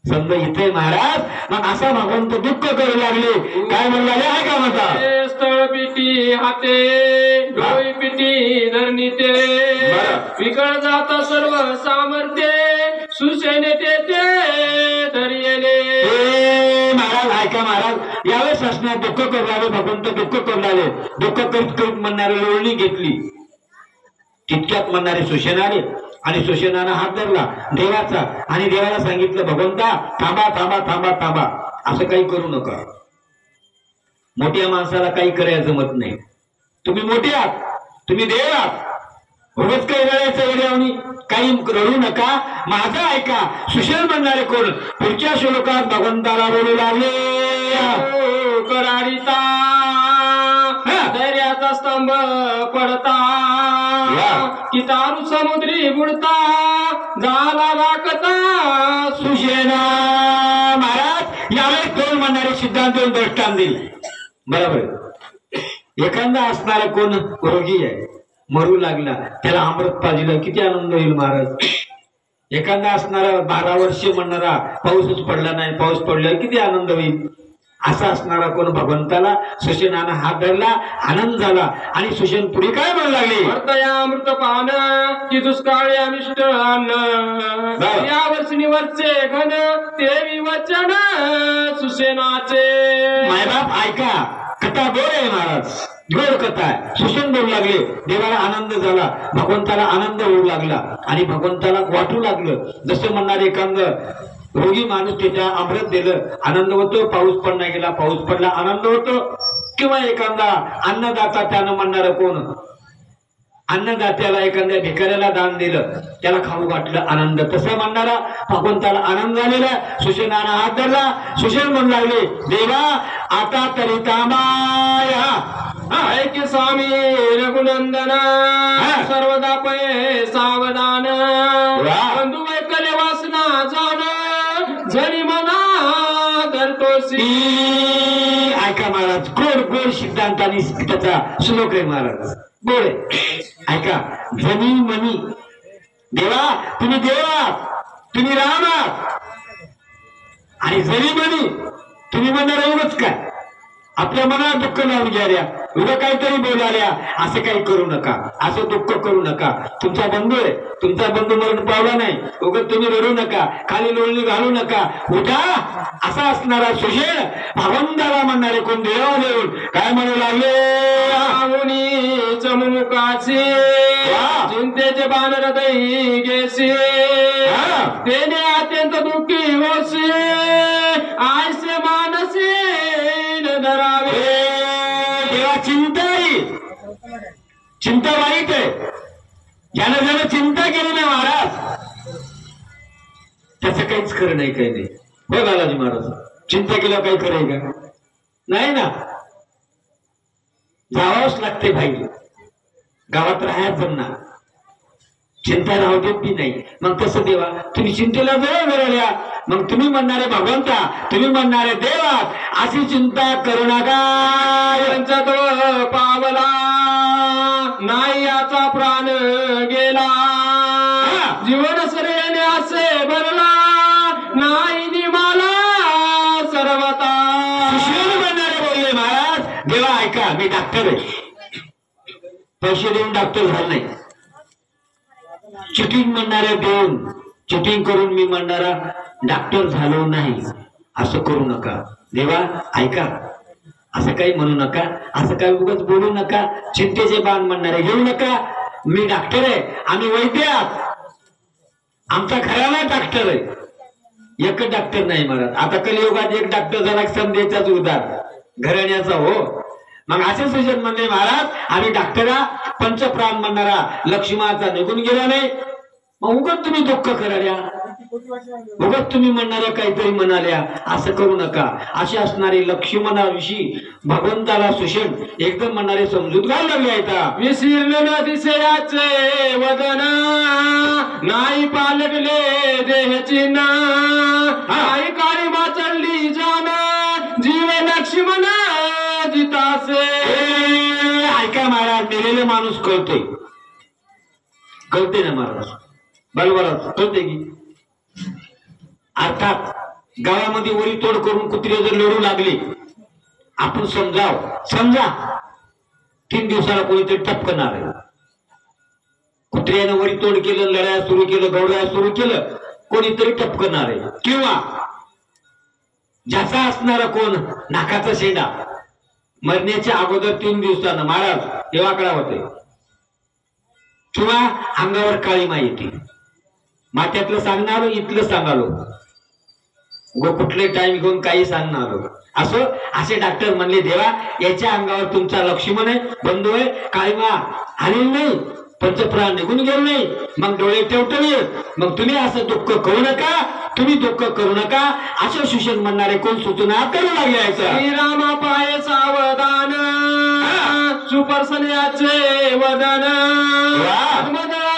संत इथे महाराज. मग असा भगवंत दुःख करू लागले. काय म्हणू लागले आहे का म्हणता? स्थळ पिटी हाते डोई पिटी धरणी ते विकळ जात सर्व सामर्थ्य सुसेने ते धरियले. महाराज ऐका महाराज, यावेळेस असणार दुःख करू लागले. भगवंत दुःख करू लागले. दुःख करीत करीत म्हणणारे लोळणी घेतली. तितक्यात म्हणणारे सुशेन आले आणि सुशेनानं हात धरला देवाचा आणि देवाला सांगितलं, भगवंता थांबा थांबा थांबा थांबा, असं काही करू नका. मोठ्या माणसाला काही करायचं जमत नाही. तुम्ही मोठे आहात, तुम्ही देव आहात. उगाच काही रडायचं वेळेवणी काही रडू नका. माझं ऐका. सुशेन म्हणणारे कोण? पुढच्या श्लोकात भगवंताला बोलू लागले, कराडीता धैर्याचा स्तंभ पडता कितारू समुद्री बुडता झाला राखता सुशेना. महाराज यावेळेस दोन म्हणणारे सिद्धांत देऊन दृष्टांत दिले. बरोबर. एखादा असणारा कोण रोगी आहे, मरू लागला, त्याला अमृत पाजिलं किती आनंद होईल महाराज. एखादा असणारा 12 वर्षे म्हणणारा पाऊसच पडला नाही, पाऊस पडल्यावर किती आनंद होईल. असा असणारा कोण? भगवंताला सुशेनानं हात धरला, आनंद झाला. आणि सुशेन पुढे काय म्हणू लागले? वर्तया अमृत पान की दुष्काळी अनिष्ट अन्न या वर्षी वरचे घन ते वचन सुशेनाचे. मायबाप ऐका, कथा गोड आहे महाराज, गोड कथा आहे. सुशेन बोलू लागले. देवाला आनंद झाला, भगवंताला आनंद होऊ लागला आणि भगवंताला वाटू लागलं. जसं म्हणणारे एखादं रोगी माणूस त्याच्या अमृत दिलं, आनंद होतो. पाऊस पण नाही गेला, पाऊस पडला, आनंद होतो. किंवा एखादा अन्नदाता, त्यानं म्हणणारं कोण? अन्नदात्याला एखाद्या भिकाऱ्याला दान दिलं, त्याला खाऊ वाटलं, आनंद. तसं म्हणणारा भगवंताला आनंद झालेला. सुशेनानं हात धरला. सुशेन म्हणू लागले, देवा आता तरी तामाया आहे की स्वामी रघुनंदन सर्वदा पये सावधान बंधू ऐकले वासना जाण जरी मना धरतोसी. ऐका महाराज, गोड गोड सिद्धांतानी त्याचा श्लोक आहे महाराज, गोड आहे. ऐका. जनी मनी देवा, तुम्ही देवा, तुम्ही रामा. आणि जरी मनी तुम्ही म्हणणार एवढंच काय? आपल्या मनात दुःख लावून घ्या, उद्या काहीतरी बोलाल्या, असं काही करू नका, असं दुःख करू नका. तुमचा बंधू आहे, तुमचा बंधू मरण पावला नाही, उगाच तुम्ही रडू नका, खाली लोळणी घालू नका. उठा. असा असणारा सुशेन भगवंताला म्हणणारे कोण? देवा देऊन काय म्हणू लागले? चमुकाशी चिंतेचे बाण हृदय गेसी तेने अत्यंत दुःखी होशी आयसे मानसी धरावे. देवा चिंता आहे, चिंता वाईट आहे. ज्यानं ज्यानं चिंता केली ना महाराज, त्याचं काहीच खरं नाही, काही नाही. हो बालाजी महाराज, चिंता केल्यावर काही खरं आहे का? नाही ना. जावावंच लागते भाई, गावात राहायच जमणार, चिंता राहू देत बी नाही. मग तसं देवा तुम्ही चिंतेला जवळ मिळाल्या, मग तुम्ही म्हणणारे भगवंता, तुम्ही म्हणणारे देवा, अशी चिंता करू नका. पंचत्व पावला नाही याचा प्राण गेला जीवन सरेने असे भरला नाही निमाला देवा ऐका मी डॉक्टर आहे, पैसे देऊन डॉक्टर झालो नाही, चिटिंग म्हणणारे देऊन चिटिंग करून मी म्हणणारा डॉक्टर झालो नाही, असं करू नका देवा ऐका, असं काही म्हणू नका, असं काही उगाच बोलू नका, चिंतेचे बाण म्हणणारे घेऊ नका, मी डॉक्टर आहे, आम्ही वैद्य आहात, आमचा घराला डॉक्टर आहे, एक डॉक्टर नाही महाराज, आता कलियुगात एक डॉक्टर झाला समजायचाच उदार घराण्याचा हो, मग असे सुजन म्हणले महाराज आम्ही डॉक्टरा पंचप्राण म्हणणारा लक्ष्मणाचा निघून गेला नाही, मग उगाच तुम्ही दुःख कराल्या, उगाच तुम्ही म्हणणाऱ्या काहीतरी म्हणाल्या, असं करू नका, असे असणारे लक्ष्मणाविषयी भगवंताला सुषण एकदम म्हणणारे समजूत घालू लागले आहेत. विशीर्ण न दिसयाचे वदन नाही पालटले देहची ना, आई काळी माचडली जान जीव लक्ष्मण जितासे. ऐका महाराज, मेलेले माणूस कळते, कळते ना महाराज, बरोबर कळते की, अर्थात गावामध्ये वरी तोड करून कुत्रे जर लढू लागले, आपण समजा 3 दिवसाला कोणीतरी टपकणार आहे, कुत्र्यानं वरी तोड केलं, लढाया सुरू केलं, गवड्या सुरू केलं, कोणीतरी टपकणार आहे, किंवा ज्याचा असणारा कोण नाकाचा शेंडा मरण्याच्या अगोदर 3 दिवसानं महाराज देवाकडा होते, किंवा अंगावर काळीमा येते, मात्यातलं सांगणार इथलं सांगालो, कुठले टाइम घेऊन काही सांगणार असं, असे डॉक्टर म्हणले देवा याच्या अंगावर तुमचा लक्ष्मण आहे, बंधू आहे, काळीमा आलेली नाही, पंचप्राण निघून गेले नाही, मग डोळे टवटवीत, मग तुम्ही असं दुःख करू नका, तुम्ही दुःख करू नका, असे सुषण म्हणणारे कोण सूचना करू लागले आहेत. श्रीरामा पाय सावधान सुपरसन्याचे वदन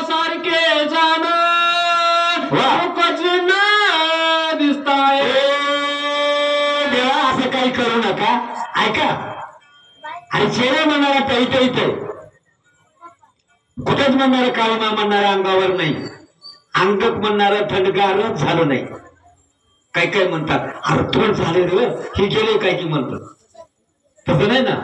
सारखे जाण दिसताय. देवा असं काही करू नका, ऐका, आणि चेहरा म्हणणारा टळीटळीत आहे, कुठेच म्हणणारा काळीमा म्हणणारा अंगावर नाही, अंगक म्हणणारा थंडगारच झालं नाही, काय म्हणतात अरे थोड झाले रे हे गेले काय की म्हणतात, तसं नाही ना,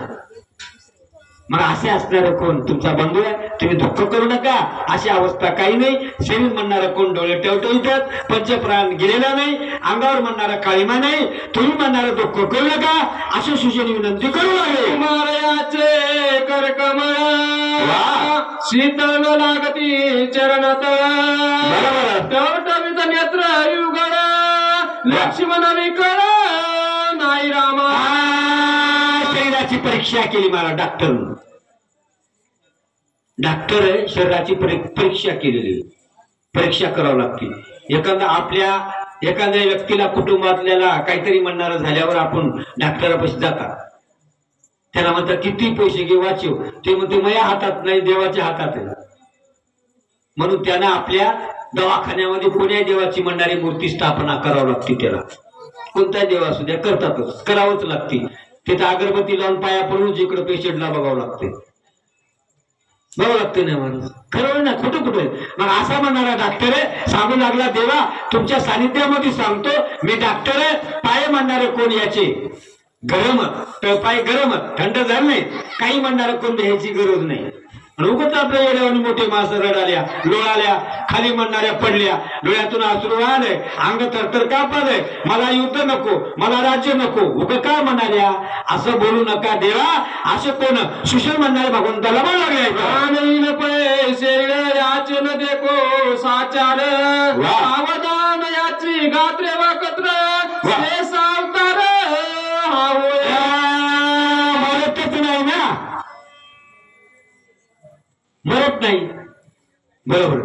मग असे असणारे कोण तुमचा बंधू आहे, तुम्ही दुःख करू नका, अशी अवस्था काही नाही, शरीर म्हणणारा कोण डोळे टवटवीतात, पंचप्राण गेलेला नाही, अंगावर म्हणणारा काळीमा नाही, तुम्ही म्हणणारा दुःख करू नका, अशी सुषेने विनंती करू लागले. मारयाचे करकमळ शीतल लागती चरणत टवटवीत नेत्र युगळ लक्ष्मण विकळ नाही रामा. शरीराची परीक्षा केली मला डॉक्टर आहे, शरीराची परीक्षा केलेली, परीक्षा करावी लागते. एखाद्या व्यक्तीला कुटुंबातल्याला काहीतरी म्हणणारं झाल्यावर आपण डॉक्टरापाशी जातात, त्याला म्हणतात किती पैसे घे वाचव, ते म्हणते माझ्या हातात नाही देवाच्या हातात आहे, म्हणून त्यांना आपल्या दवाखान्यामध्ये कोण्या देवाची म्हणणारी मूर्ती स्थापना करावी लागते, त्याला कोणत्या देवा असू द्या करतातच, करावंच लागते, तिथं अगरबत्ती लावून पाया पडून जिकडे पेशंटला बघावं लागते, बघावं लागते नाही माणूस, खरं ना खोटं कुठं. मग असा म्हणणारा डॉक्टर आहे, सांगू लागला देवा तुमच्या सानिध्यामध्ये सांगतो मी डॉक्टर आहे, पाय म्हणणारे कोण याचे गरम, पाय गरम थंड झालं नाही, काही म्हणणारं कोण ह्याची गरज नाही, उगाच आपल्या येड्यावर मोठे माणसं रडाल्या लोळाल्या, खाली म्हणणाऱ्या पडल्या, डोळ्यातून अश्रू आले, अंग थरथर कापले, मला युद्ध नको, मला राज्य नको, उग का म्हणाल्या, असं बोलू नका देवा, असं कोण सुषण म्हणणारे भगवंताला बोल लागले. पैसे याचन देखो साचार सावधान याची गात्रे वाकत्र सावतार मरतच नाही ना, मरत नाही, बरोबर.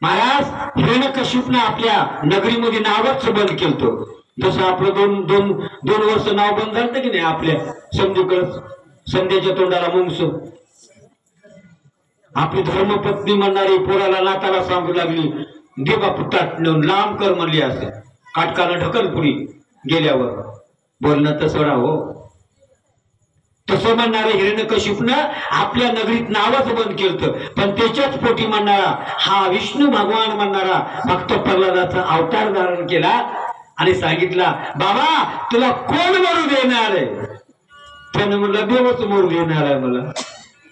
महाराज हिरण्यकश्यपने आपल्या नगरीमध्ये नावच बंद केलं, जसं आपलं दोन वर्ष नाव बंद झालं की नाही आपल्या समजूकडच, संध्याच्या तोंडाला मुंगस, आपली धर्मपत्नी म्हणणारी पोराला नाताला सांगू लागली दे बापू ताट नेऊन लांब कर म्हणली, असे काटकानं ढकल पुढी गेल्यावर बोलणं तर सोडा हो. तसं म्हणणारे हिरण्यकश्यपनं आपल्या नगरीत नावच बंद केलं, पण त्याच्याच पोटी म्हणणारा हा विष्णू भगवान म्हणणारा भक्त प्रल्हादाचा अवतार धारण केला आणि सांगितला बाबा तुला कोण मरू देणार आहे, त्यानं म्हणलं देवच मोर घेणार आहे मला,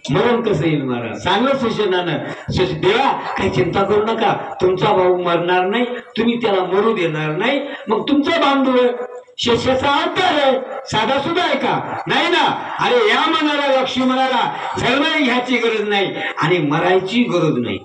मरण कसं येईल महाराज? सांगलं सुशेनानं, देवा काही चिंता करू नका, तुमचा भाऊ मरणार नाही, तुम्ही त्याला मरू देणार नाही. मग तुमचा बांधव शेषाचा अवतार आहे, साधा सुद्धा आहे का? नाही ना. अरे या म्हणाला लक्ष्मणाला जन्म घ्यायची गरज नाही आणि मरायची गरज नाही.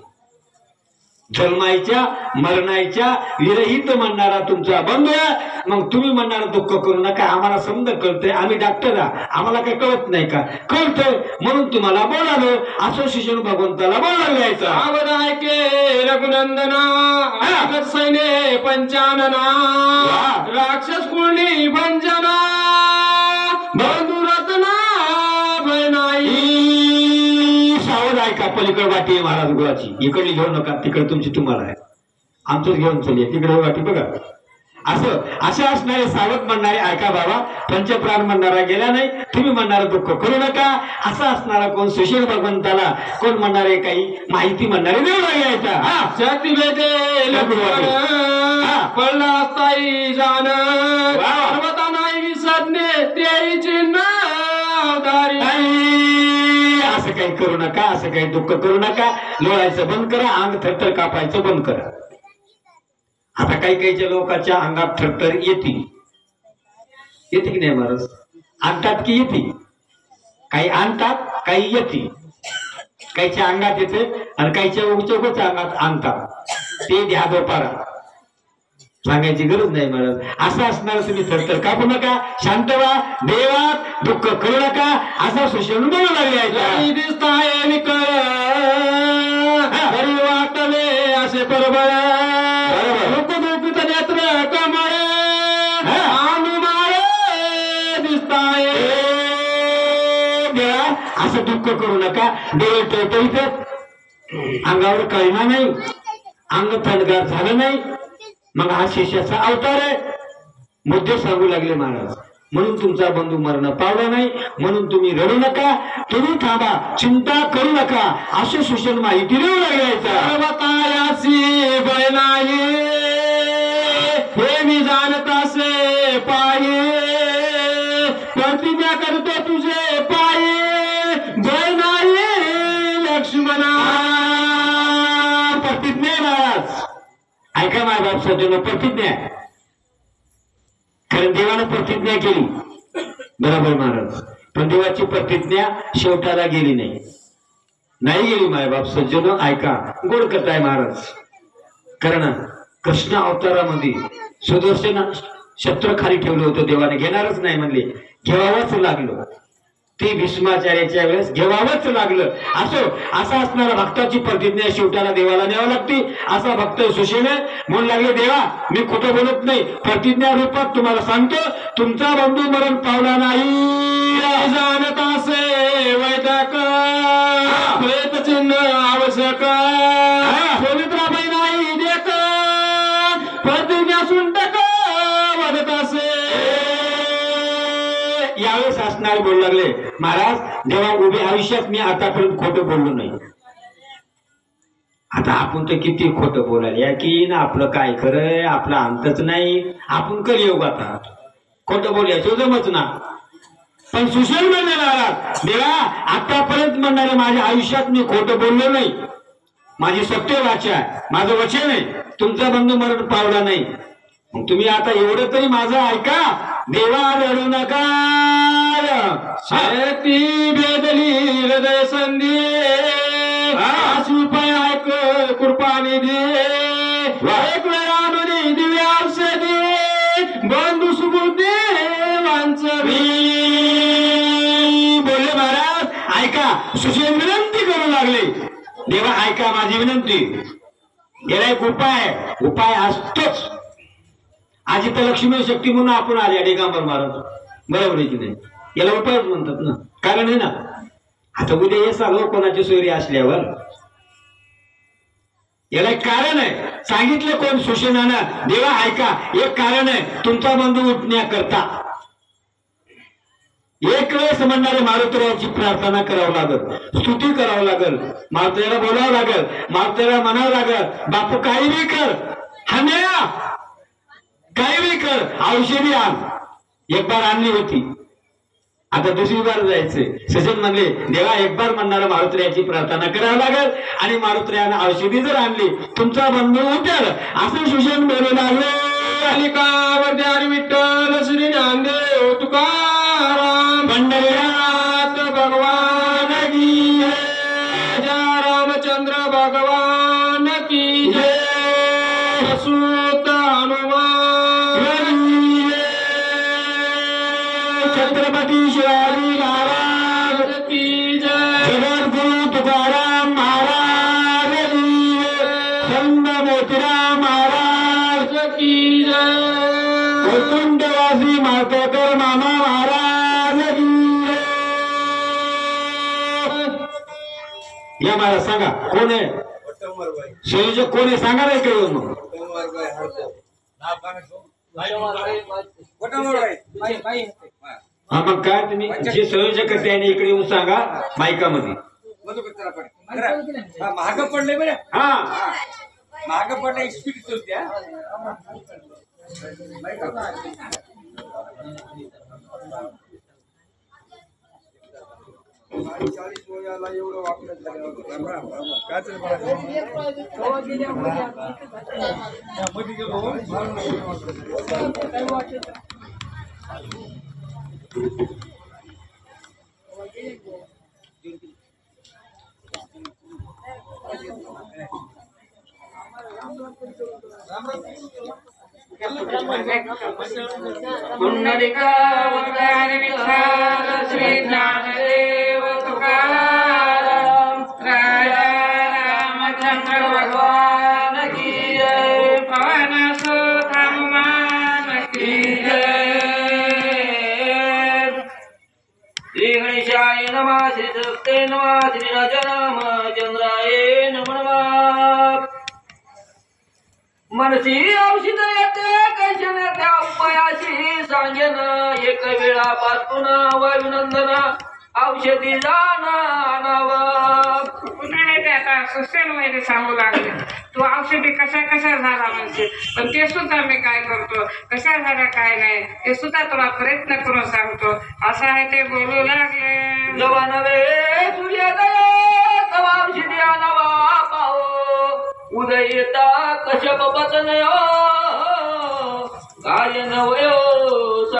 जन्मायच्या मरणायच्या विरहित म्हणणारा तुमचा बंधू आहे. मग तुम्ही म्हणणारा दुःख करू नका, आम्हाला समजा कळतंय, आम्ही डॉक्टर आम्हाला काही कळत नाही का? कळतंय म्हणून तुम्हाला बोलालो. असोसिएशन भगवंताला बोलायला यायचं. आवड ऐके रघुनंदना सैने पंचानना राक्षस कुळणी भंजना बंधू रत्ना बनाई. सावध ऐका, पलीकडे वाटी आहे महाराज गुळाची, इकडली घेऊ नका, तिकडे तुमची तुम्हाला आहे, आमचंच घेऊन चलिये, तिकडे वाटी बघा. असे असणारे सावध म्हणणारे ऐका बाबा, पंचप्राण म्हणणारा गेला नाही, तुम्ही म्हणणारा दुःख करू नका. असा असणारा कोण सुशील भगवंताला, कोण म्हणणारे काही माहिती म्हणणारे देव यायचा. शक्ती भेटे पडला असताई जाण पर्वता नाही विसरणे त्याची नावदारी. असं काही करू नका, असं काही दुःख करू नका. लोळायचं बंद करा, अंग थरथर कापायचं बंद करा. आता काही काहीच्या लोकांच्या अंगात थरथर येते की नाही महाराज? आणतात की येते? काही आणतात, काही येते. काहीच्या अंगात येते आणि काहीच्या उचोकच अंगात आणतात. ते द्या दोपारा, सांगायची गरज नाही महाराज. असं असणार तुम्ही थरथर कापू नका, शांत व्हा, देवात दुःख करू नका. असा सुशेन बोलू लागले. दिसताय वाटले असे बरोबर दुःखित नेत्र कमळ दिसताय. असं दुःख करू नका. डोळे टळटळीत, अंगावर कळणार नाही, अंग थंडगार झालं नाही. मग हा शेषाचा अवतार आहे. मुद्दे सांगू लागले महाराज. म्हणून तुमचा बंधू मरण पावला नाही, म्हणून तुम्ही रडू नका, तुम्ही थांबा, चिंता करू नका. असे सुशेन माहिती देऊ लागल्याचा. हे मी जाणत असे पाये, प्रतिज्ञा करतो तुझे पाये भय नाही लक्ष्मणा. प्रतिज्ञा महाराज ऐका, माझ्या बाप सज्जन, प्रतिज्ञा. कारण देवानं प्रतिज्ञा केली बरोबर महाराज, पण देवाची प्रतिज्ञा शेवटाला गेली नाही गेली. माझ्या बाप सज्जन ऐका, गोड कथा आहे महाराज. कारण कृष्ण अवतारामध्ये सुदर्शन शस्त्र खाली ठेवलं होतं, देवाने घेणारच नाही म्हणले, घेवावंच लागलं. ते भीष्माचार्याच्या वेळेस घेवावंच लागलं. असा असणारा भक्ताची प्रतिज्ञा शेवटाला देवाला न्यावं लागते. असा भक्त सुशेने म्हणू लागले, देवा मी खोटं बोलत नाही, प्रतिज्ञा रूपात तुम्हाला सांगतो, तुमचा बंधू मरण पावला नाही. जाणत असे वैदक प्रेत चिन्ह आवश्यक पवित्राबाई नाही देख प्रतिज्ञा सुंटक वदत असे. यावेळेस असणार बोलू लागले, महाराज जेव्हा उभे आयुष्यात मी आतापर्यंत खोटं बोललो नाही. आता आपण तर किती खोटं बोलायला की ना, आपलं काय खरंय, आपला अंतच नाही, आपण कलियुग आता खोटं बोलायचं जमच ना. पण सुशेन म्हणले महाराज, देवा आतापर्यंत म्हणणारे माझ्या आयुष्यात मी खोटं बोललो नाही, माझी सत्य वाचा आहे, माझं वचन आहे, तुमचा बंधू मरण पावला नाही. मग तुम्ही आता एवढं तरी माझं ऐका, देवा रडू नका. शेती बेदली हृदय संधी उपाय ऐक कृपाने दे. एक वेळा आणून दिव्य औषधी बंधू सुबुद्धी वांचवी. बोलले महाराज ऐका, सुशेन विनंती करू लागले, देवा ऐका माझी विनंती. याला एक उपाय असतोच. आजी तर लक्ष्मी शक्ती म्हणून आपण आले दिगंबर महाराज, बरोबर आहे की नाही? याला उपायच म्हणतात ना, कारण आहे ना. आता उद्या हे सर्व कोणाची सोयरी असल्यावर याला एक कारण आहे. सांगितलं कोण? सुशेनानं. देवा ऐका, एक कारण आहे, तुमचा बंधू उठण्याकरता एक वेळेस म्हणणारे मारुतीरावाची प्रार्थना करावं लागल, स्तुती करावं लागल, मारुतीला बोलावं लागल, मारुतीला म्हणावं लागल, बापू काही बी कर, हान्या काही बी कर, औषधी आण. एक बार आणली होती, आता दुसरी बार जायचंय. सजन म्हणले देवा एक बार म्हणणारा मारुत्र्याची प्रार्थना करावी लागेल आणि मारुत्र्यानं औषधी जर आणली तुमचा बंधू उठेल असं सुजन बोलू लागले. कालिकावर्ती विठ्ठल श्री ज्ञानदेव तुकाराम पंढरीनाथ भगवान की जय. जय रामचंद्र भगवान की जय. सूत हनुमान की जय. छत्रपती शिवाजी महाराज की जय. जगद्गुरु तुकाराम महाराज की जय. संत मोतीराम महाराज की जय. वैकुंठवासी मातोकर मामा महाराज की जय. या मला सांगा कोण आहे संयोजक, कोण आहे सांगा नाही काही मग. हा मग काय तुम्ही जे संयोजक आहे त्याने इकडे येऊन सांगा मायकामध्ये. महाग पडले बरं. हा महाग पडले एक्सपिरियन्स होत्या. एवढं वापरत पुंडलिका वरदान विठ्ठल श्री ज्ञानदेव तुकाराम. राजा रामचंद्र भगवान की जय. पवन सुत हनुमान की जय. श्री गणेशाय नमः. श्री सरस्वते नमः. श्री रामचंद्राय नमः. मनसी औषध येते कैशन त्या उपायाशी सांगेन. एक वेळा पासून वायुनंदन औषधी जाणावं. पुन्हा ते आता सोशल मध्ये सांगू लागले तू औषधी कशा कशा झाला म्हणजे, पण ते सुद्धा मी काय करतो कशा झाल्या काय नाही ते सुद्धा तुला प्रयत्न करून सांगतो असं आहे ते बोलू लागले. जेव्हा नवे सूर्योदय तवा औषधी आणावा पाहो. उदय येता कश्यप पतनयो काय नवयो